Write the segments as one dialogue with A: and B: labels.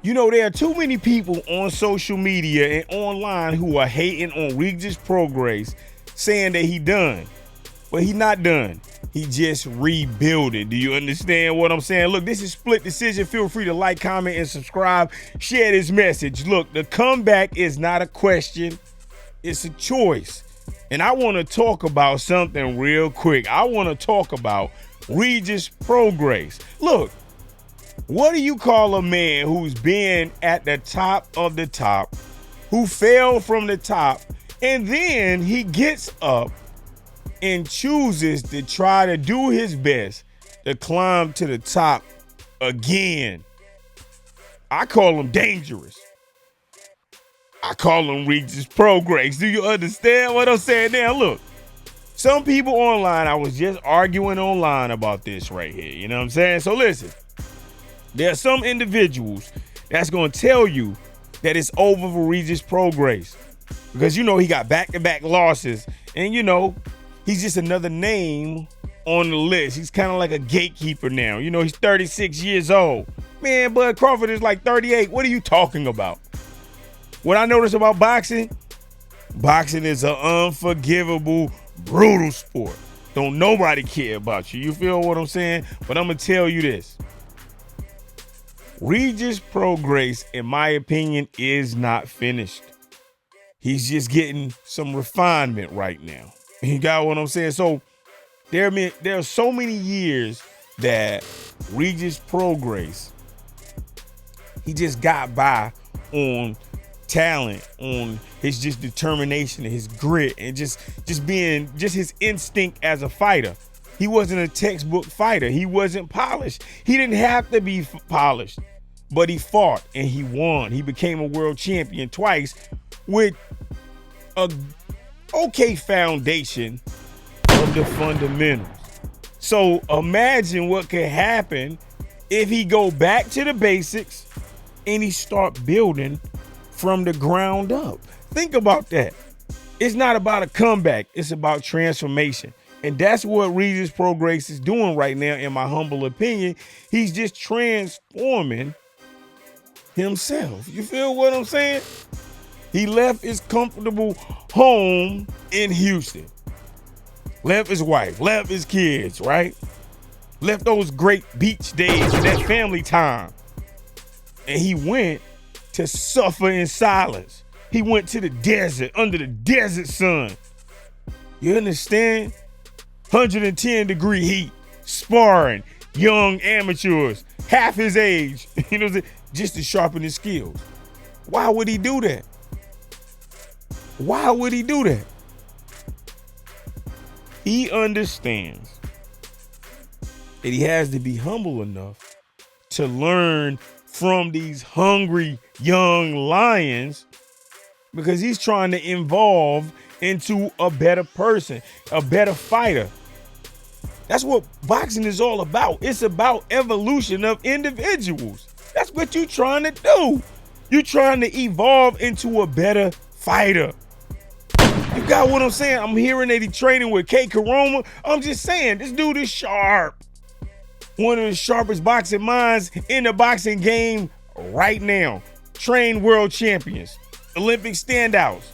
A: You know, there are too many people on social media and online who are hating on Regis Prograis, saying that he done. Well, he not done. He just rebuilding. Do you understand what I'm saying? Look, this is Split Decision. Feel free to like, comment, and subscribe. Share this message. Look, the comeback is not a question. It's a choice. And I want to talk about something real quick. I want to talk about Regis Prograis. Look, what do you call a man who's been at the top of the top, who fell from the top, and then he gets up and chooses to try to do his best to climb to the top again? I call him dangerous. I call him Regis Prograis. Do you understand what I'm saying now? Look, some people online, I was just arguing online about this right here. You know what I'm saying? So listen, there are some individuals that's going to tell you that it's over for Regis Prograis because, you know, he got back-to-back losses and, you know, he's just another name on the list. He's kind of like a gatekeeper now. You know, he's 36 years old. Man, Bud Crawford is like 38. What are you talking about? What I notice about boxing is an unforgivable, brutal sport. Don't nobody care about you. You feel what I'm saying? But I'm going to tell you this. Regis Prograis, in my opinion, is not finished. He's just getting some refinement right now. You got what I'm saying? So there are so many years that Regis Prograis, he just got by on talent, on his just determination, his grit, and just his instinct as a fighter. He wasn't a textbook fighter. He wasn't polished. He didn't have to be polished, but he fought and he won. He became a world champion twice with a okay foundation of the fundamentals. So imagine what could happen if he go back to the basics and he start building from the ground up. Think about that. It's not about a comeback. It's about transformation. And that's what Regis Prograis is doing right now, in my humble opinion. He's just transforming himself. You feel what I'm saying? He left his comfortable home in Houston. Left his wife, left his kids, right? Left those great beach days and that family time. And he went to suffer in silence. He went to the desert, under the desert sun. You understand? 110-degree heat, sparring, young amateurs, half his age, you know, just to sharpen his skills. Why would he do that? Why would he do that? He understands that he has to be humble enough to learn from these hungry young lions, because he's trying to evolve into a better person, a better fighter. That's what boxing is all about. It's about evolution of individuals. That's what you're trying to do. You're trying to evolve into a better fighter. You got what I'm saying? I'm hearing that he's training with K. Karoma. I'm just saying, this dude is sharp. One of the sharpest boxing minds in the boxing game right now. Trained world champions, Olympic standouts.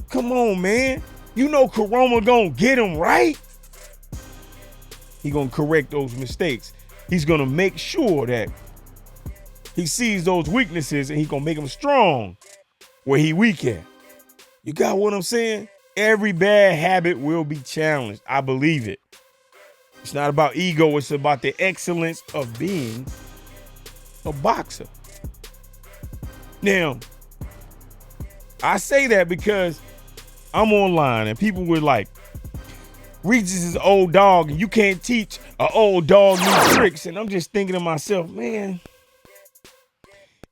A: Come on, man. You know Karoma gonna get him right. He gonna correct those mistakes. He's gonna make sure that he sees those weaknesses and he gonna make them strong where he weak at. You got what I'm saying? Every bad habit will be challenged. I believe it. It's not about ego. It's about the excellence of being a boxer. Now, I say that because I'm online and people were like, Regis is an old dog and you can't teach an old dog new tricks. And I'm just thinking to myself, man,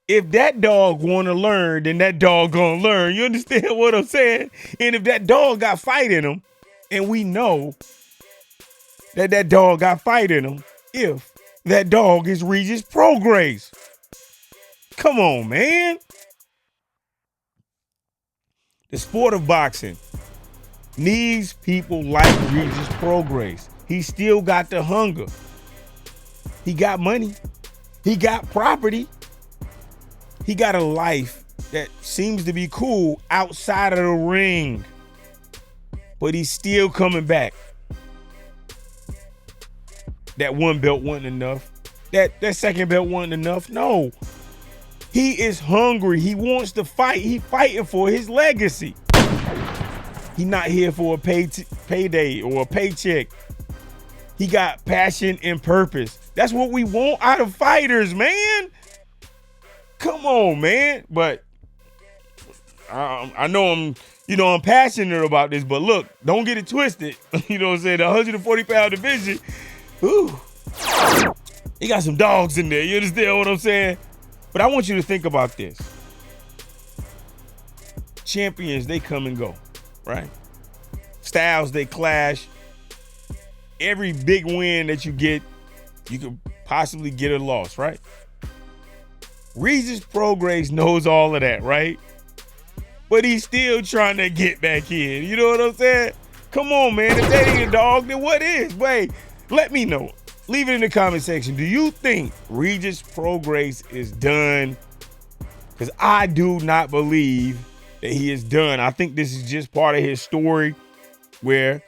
A: if that dog want to learn, then that dog gonna learn. You understand what I'm saying? And if that dog got fight in him, and we know that that dog got fight in him, if that dog is Regis Prograis. Come on, man. The sport of boxing needs people like Regis Prograis. He still got the hunger. He got money. He got property. he got a life that seems to be cool outside of the ring, but he's still coming back. That one belt wasn't enough. That second belt wasn't enough. No. He is hungry. He wants to fight. He fighting for his legacy. He not here for a payday or a paycheck. He got passion and purpose. That's what we want out of fighters, man. Come on, man. But I know I'm passionate about this, but look, don't get it twisted. You know what I'm saying? The 140-pound division, ooh, he got some dogs in there. You understand what I'm saying? But I want you to think about this. Champions, they come and go, right? Styles, they clash. Every big win that you get, you could possibly get a loss, right? Regis Prograis knows all of that, right? But he's still trying to get back in. You know what I'm saying? Come on, man. If that ain't a dog, then what is? Wait, let me know. Leave it in the comment section. Do you think Regis Prograis is done? Because I do not believe that he is done. I think this is just part of his story where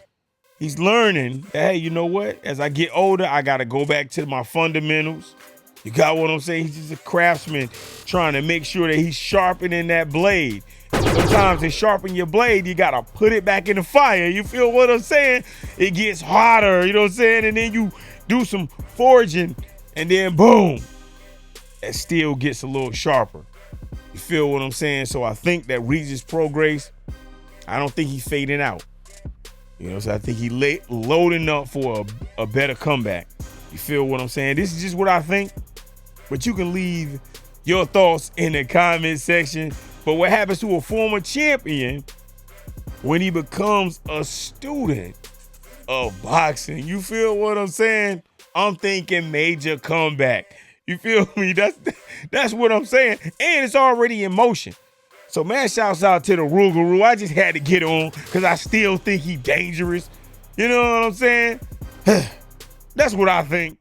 A: he's learning that, hey, you know what? As I get older, I got to go back to my fundamentals. You got what I'm saying? He's just a craftsman trying to make sure that he's sharpening that blade. Sometimes to sharpen your blade, you got to put it back in the fire. You feel what I'm saying? It gets hotter, you know what I'm saying? And then you do some forging, and then boom, that steel gets a little sharper. You feel what I'm saying? So I think that Regis Prograis, I don't think he's fading out. You know, so I think he's loading up for a better comeback. You feel what I'm saying? This is just what I think, but you can leave your thoughts in the comment section. But what happens to a former champion when he becomes a student of boxing? You feel what I'm saying? I'm thinking major comeback. You feel me? That's what I'm saying. And it's already in motion. So, man, shouts out to the Rougarou. I just had to get on because I still think he's dangerous. You know what I'm saying? That's what I think.